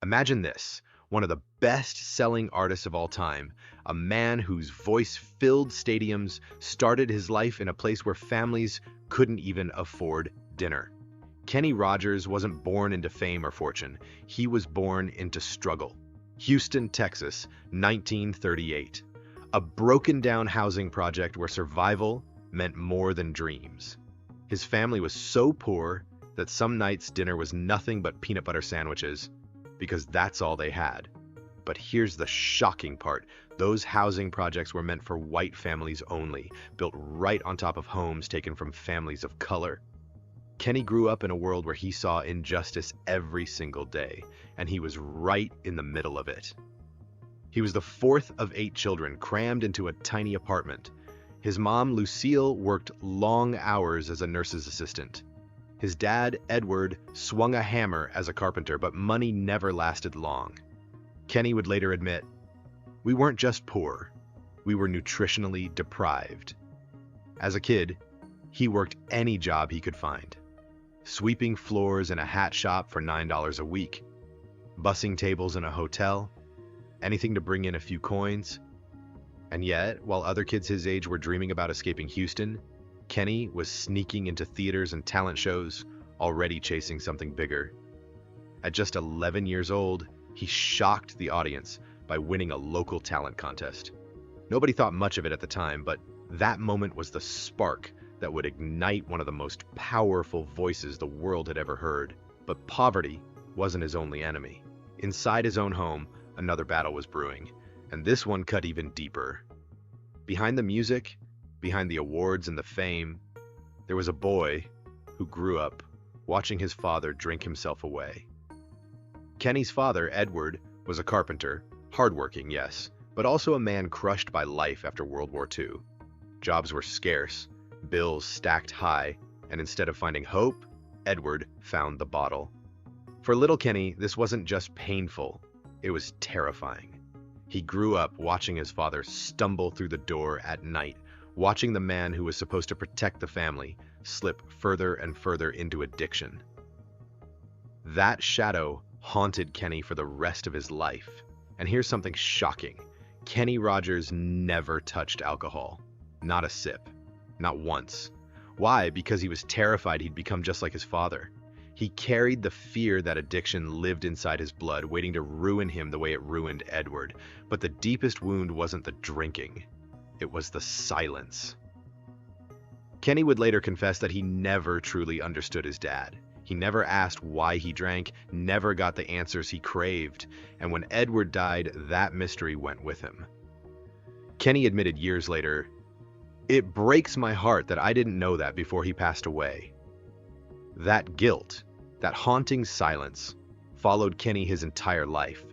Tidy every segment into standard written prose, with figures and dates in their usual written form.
Imagine this, one of the best-selling artists of all time, a man whose voice filled stadiums, started his life in a place where families couldn't even afford dinner. Kenny Rogers wasn't born into fame or fortune. He was born into struggle. Houston, Texas, 1938. A broken-down housing project where survival meant more than dreams. His family was so poor that some nights dinner was nothing but peanut butter sandwiches, because that's all they had. But here's the shocking part. Those housing projects were meant for white families only, built right on top of homes taken from families of color. Kenny grew up in a world where he saw injustice every single day, and he was right in the middle of it. He was the fourth of 8 children crammed into a tiny apartment. His mom, Lucille, worked long hours as a nurse's assistant. His dad, Edward, swung a hammer as a carpenter, but money never lasted long. Kenny would later admit, "We weren't just poor, we were nutritionally deprived." As a kid, he worked any job he could find. Sweeping floors in a hat shop for $9 a week, bussing tables in a hotel, anything to bring in a few coins. And yet, while other kids his age were dreaming about escaping Houston, Kenny was sneaking into theaters and talent shows, already chasing something bigger. At just 11 years old, he shocked the audience by winning a local talent contest. Nobody thought much of it at the time, but that moment was the spark that would ignite one of the most powerful voices the world had ever heard. But poverty wasn't his only enemy. Inside his own home, another battle was brewing, and this one cut even deeper. Behind the music, behind the awards and the fame, there was a boy who grew up watching his father drink himself away. Kenny's father, Edward, was a carpenter, hardworking, yes, but also a man crushed by life after World War II. Jobs were scarce, bills stacked high, and instead of finding hope, Edward found the bottle. For little Kenny, this wasn't just painful, it was terrifying. He grew up watching his father stumble through the door at night, watching the man who was supposed to protect the family slip further and further into addiction. That shadow haunted Kenny for the rest of his life. And here's something shocking. Kenny Rogers never touched alcohol. Not a sip. Not once. Why? Because he was terrified he'd become just like his father. He carried the fear that addiction lived inside his blood, waiting to ruin him the way it ruined Edward. But the deepest wound wasn't the drinking. It was the silence. Kenny would later confess that he never truly understood his dad. He never asked why he drank, never got the answers he craved, and when Edward died, that mystery went with him. Kenny admitted years later, "It breaks my heart that I didn't know that before he passed away." That guilt, that haunting silence, followed Kenny his entire life.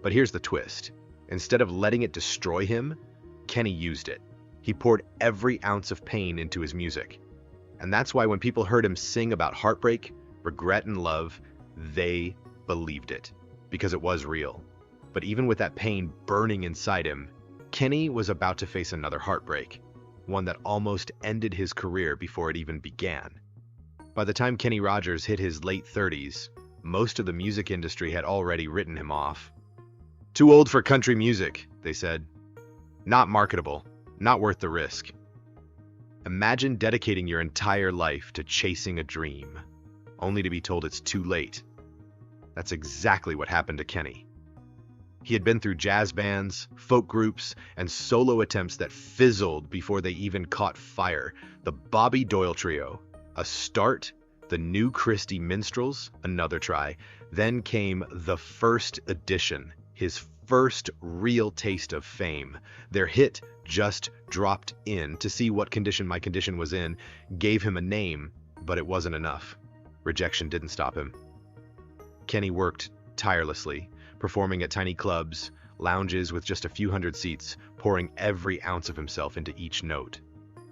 But here's the twist. Instead of letting it destroy him, Kenny used it. He poured every ounce of pain into his music. And that's why when people heard him sing about heartbreak, regret, and love, they believed it, because it was real. But even with that pain burning inside him, Kenny was about to face another heartbreak, one that almost ended his career before it even began. By the time Kenny Rogers hit his late 30s, most of the music industry had already written him off. "Too old for country music," they said. "Not marketable, not worth the risk." Imagine dedicating your entire life to chasing a dream, only to be told it's too late. That's exactly what happened to Kenny. He had been through jazz bands, folk groups, and solo attempts that fizzled before they even caught fire. The Bobby Doyle Trio, a start, the New Christie Minstrels, another try. Then came the First Edition, his first real taste of fame. Their hit, Just Dropped In, To See What Condition My Condition Was In, gave him a name, but it wasn't enough. Rejection didn't stop him. Kenny worked tirelessly, performing at tiny clubs, lounges with just a few hundred seats, pouring every ounce of himself into each note.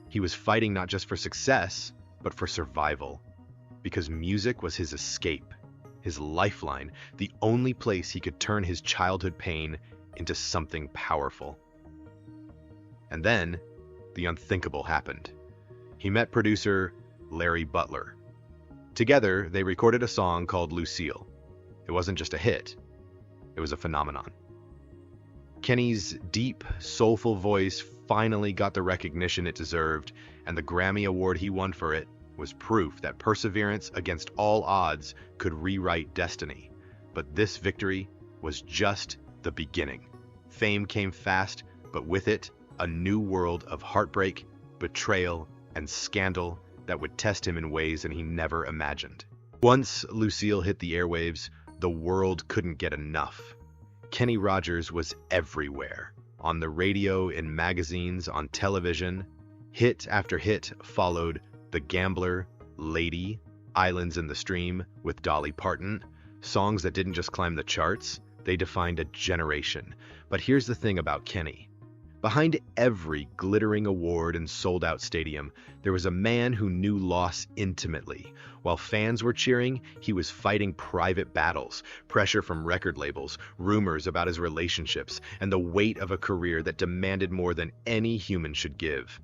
He was fighting not just for success, but for survival, because music was his escape, his lifeline, the only place he could turn his childhood pain into something powerful. And then, the unthinkable happened. He met producer Larry Butler. Together, they recorded a song called Lucille. It wasn't just a hit, It was a phenomenon. Kenny's deep, soulful voice finally got the recognition it deserved, and the Grammy Award he won for it was proof that perseverance against all odds could rewrite destiny. But this victory was just the beginning. Fame came fast, but with it, a new world of heartbreak, betrayal, and scandal that would test him in ways that he never imagined. Once Lucille hit the airwaves, the world couldn't get enough. Kenny Rogers was everywhere, on the radio, in magazines, on television. Hit after hit followed The Gambler, Lady, Islands in the Stream with Dolly Parton, songs that didn't just climb the charts, they defined a generation. But here's the thing about Kenny. Behind every glittering award and sold-out stadium, there was a man who knew loss intimately. While fans were cheering, he was fighting private battles, pressure from record labels, rumors about his relationships, and the weight of a career that demanded more than any human should give.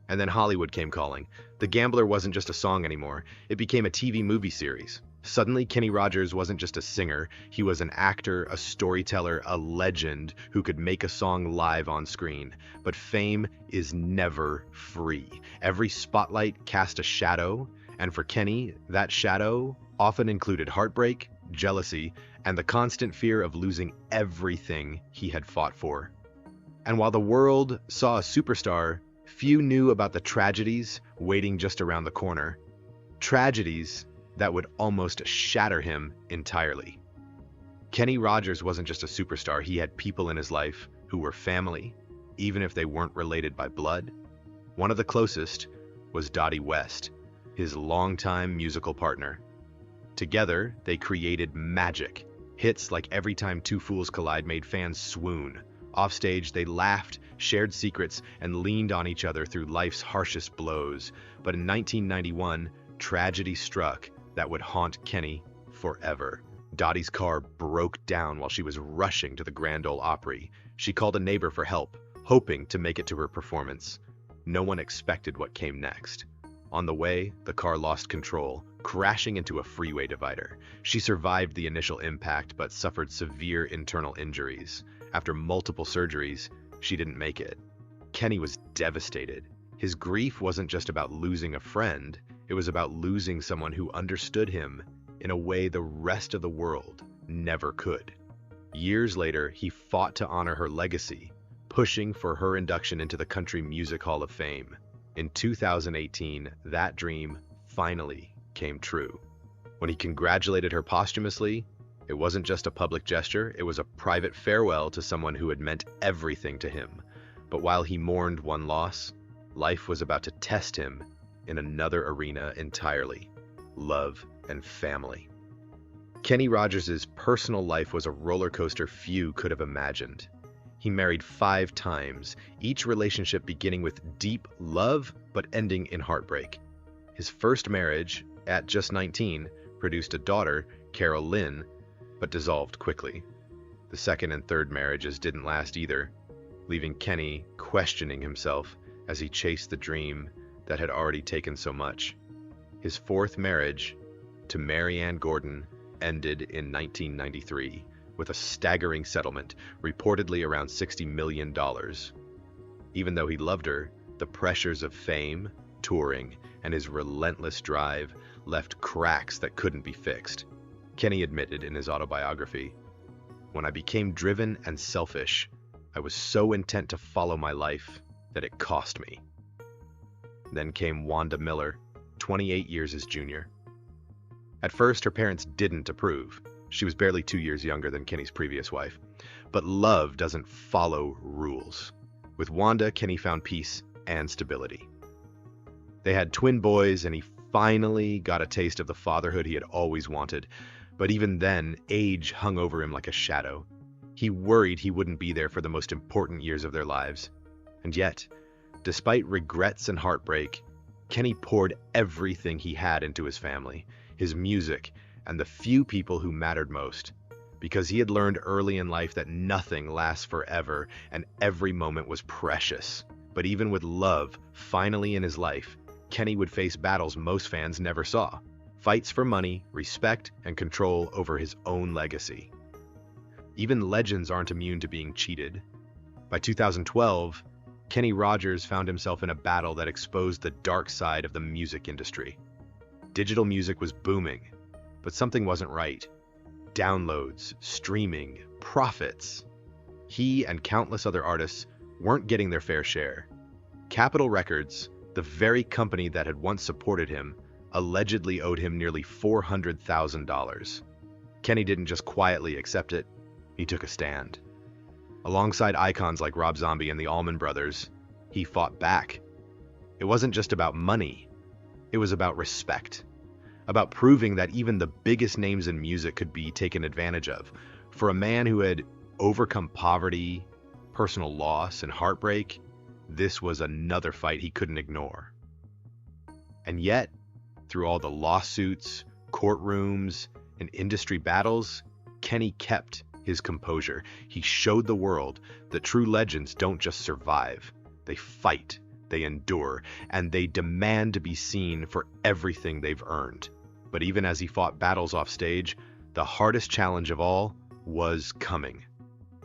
And then Hollywood came calling. The Gambler wasn't just a song anymore, it became a TV movie series. Suddenly, Kenny Rogers wasn't just a singer, he was an actor, a storyteller, a legend who could make a song live on screen. But fame is never free. Every spotlight cast a shadow, and for Kenny, that shadow often included heartbreak, jealousy, and the constant fear of losing everything he had fought for. And while the world saw a superstar, few knew about the tragedies waiting just around the corner. Tragedies that would almost shatter him entirely. Kenny Rogers wasn't just a superstar, he had people in his life who were family, even if they weren't related by blood. One of the closest was Dottie West, his longtime musical partner. Together, they created magic. Hits like Every Time Two Fools Collide made fans swoon. Offstage, they laughed, shared secrets, and leaned on each other through life's harshest blows. But in 1991, tragedy struck that would haunt Kenny forever. Dottie's car broke down while she was rushing to the Grand Ole Opry. She called a neighbor for help, hoping to make it to her performance. No one expected what came next. On the way, the car lost control, crashing into a freeway divider. She survived the initial impact but suffered severe internal injuries. After multiple surgeries, she didn't make it. Kenny was devastated. His grief wasn't just about losing a friend, it was about losing someone who understood him in a way the rest of the world never could. Years later, he fought to honor her legacy, pushing for her induction into the Country Music Hall of Fame. In 2018, that dream finally came true. When he congratulated her posthumously, it wasn't just a public gesture, it was a private farewell to someone who had meant everything to him. But while he mourned one loss, life was about to test him in another arena entirely: love and family. Kenny Rogers' personal life was a roller coaster few could have imagined. He married 5 times, each relationship beginning with deep love but ending in heartbreak. His first marriage, at just 19, produced a daughter, Carol Lynn, but dissolved quickly. The second and third marriages didn't last either, leaving Kenny questioning himself as he chased the dream that had already taken so much. His fourth marriage, to Mary Ann Gordon, ended in 1993 with a staggering settlement, reportedly around $60 million. Even though he loved her, the pressures of fame, touring, and his relentless drive left cracks that couldn't be fixed. Kenny admitted in his autobiography, "When I became driven and selfish, I was so intent to follow my life that it cost me." Then came Wanda Miller, 28 years his junior. At first, her parents didn't approve. She was barely 2 years younger than Kenny's previous wife. But love doesn't follow rules. With Wanda, Kenny found peace and stability. They had twin boys, and he finally got a taste of the fatherhood he had always wanted. But even then, age hung over him like a shadow. He worried he wouldn't be there for the most important years of their lives. And yet, despite regrets and heartbreak, Kenny poured everything he had into his family, his music, and the few people who mattered most. Because he had learned early in life that nothing lasts forever and every moment was precious. But even with love finally in his life, Kenny would face battles most fans never saw. Fights for money, respect, and control over his own legacy. Even legends aren't immune to being cheated. By 2012, Kenny Rogers found himself in a battle that exposed the dark side of the music industry. Digital music was booming, but something wasn't right. Downloads, streaming, profits. He and countless other artists weren't getting their fair share. Capitol Records, the very company that had once supported him, allegedly owed him nearly $400,000. Kenny didn't just quietly accept it, he took a stand. Alongside icons like Rob Zombie and the Allman Brothers, he fought back. It wasn't just about money, it was about respect. About proving that even the biggest names in music could be taken advantage of. For a man who had overcome poverty, personal loss, and heartbreak, this was another fight he couldn't ignore. And yet, through all the lawsuits, courtrooms, and industry battles, Kenny kept his composure. He showed the world that true legends don't just survive, they fight, they endure, and they demand to be seen for everything they've earned. But even as he fought battles off stage, the hardest challenge of all was coming.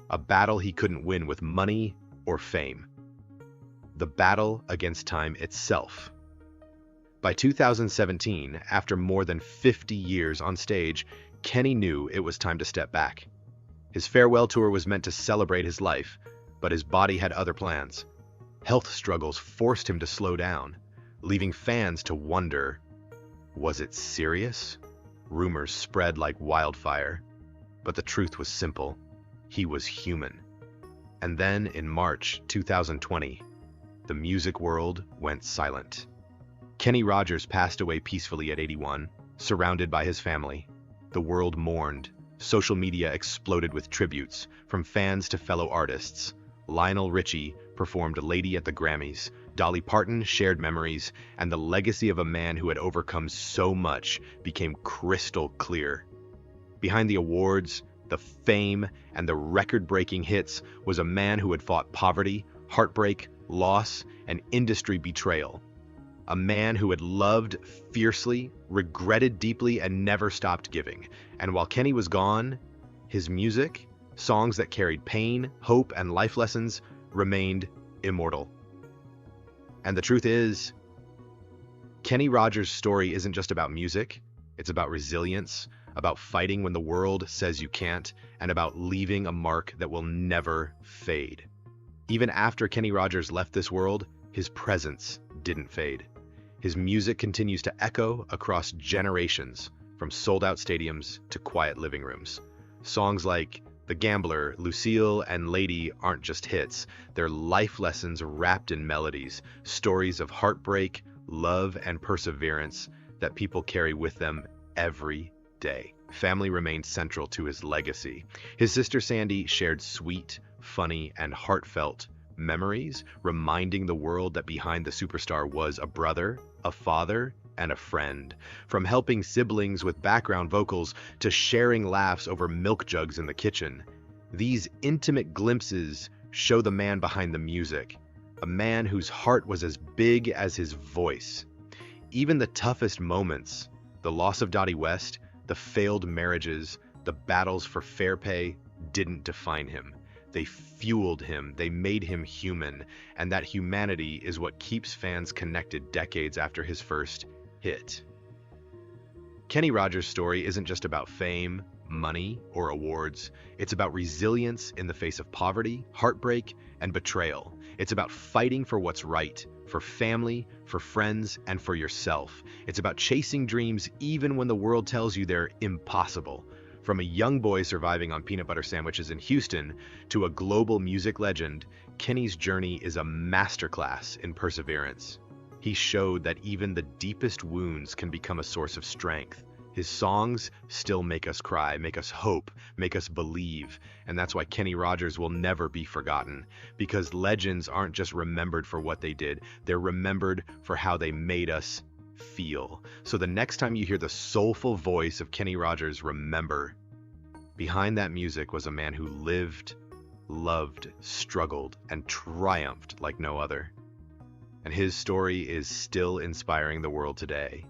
A battle he couldn't win with money or fame. The battle against time itself. By 2017, after more than 50 years on stage, Kenny knew it was time to step back. His farewell tour was meant to celebrate his life, but his body had other plans. Health struggles forced him to slow down, leaving fans to wonder, was it serious? Rumors spread like wildfire, but the truth was simple. He was human. And then in March 2020, the music world went silent. Kenny Rogers passed away peacefully at 81, surrounded by his family. The world mourned. Social media exploded with tributes, from fans to fellow artists. Lionel Richie performed Lady at the Grammys, Dolly Parton shared memories, and the legacy of a man who had overcome so much became crystal clear. Behind the awards, the fame, and the record-breaking hits was a man who had fought poverty, heartbreak, loss, and industry betrayal. A man who had loved fiercely, regretted deeply, and never stopped giving. And while Kenny was gone, his music, songs that carried pain, hope, and life lessons, remained immortal. And the truth is, Kenny Rogers' story isn't just about music, it's about resilience, about fighting when the world says you can't, and about leaving a mark that will never fade. Even after Kenny Rogers left this world, his presence didn't fade. His music continues to echo across generations, from sold-out stadiums to quiet living rooms. Songs like The Gambler, Lucille, and Lady aren't just hits. They're life lessons wrapped in melodies, stories of heartbreak, love, and perseverance that people carry with them every day. Family remained central to his legacy. His sister Sandy shared sweet, funny, and heartfelt memories, reminding the world that behind the superstar was a brother, a father, and a friend. From helping siblings with background vocals to sharing laughs over milk jugs in the kitchen, these intimate glimpses show the man behind the music, a man whose heart was as big as his voice. Even the toughest moments, the loss of Dottie West, the failed marriages, the battles for fair pay, didn't define him. They fueled him, they made him human, and that humanity is what keeps fans connected decades after his first hit. Kenny Rogers' story isn't just about fame, money, or awards. It's about resilience in the face of poverty, heartbreak, and betrayal. It's about fighting for what's right, for family, for friends, and for yourself. It's about chasing dreams even when the world tells you they're impossible. From a young boy surviving on peanut butter sandwiches in Houston to a global music legend, Kenny's journey is a masterclass in perseverance. He showed that even the deepest wounds can become a source of strength. His songs still make us cry, make us hope, make us believe. And that's why Kenny Rogers will never be forgotten. Because legends aren't just remembered for what they did, they're remembered for how they made us feel. So the next time you hear the soulful voice of Kenny Rogers, remember, behind that music was a man who lived, loved, struggled, and triumphed like no other. And his story is still inspiring the world today.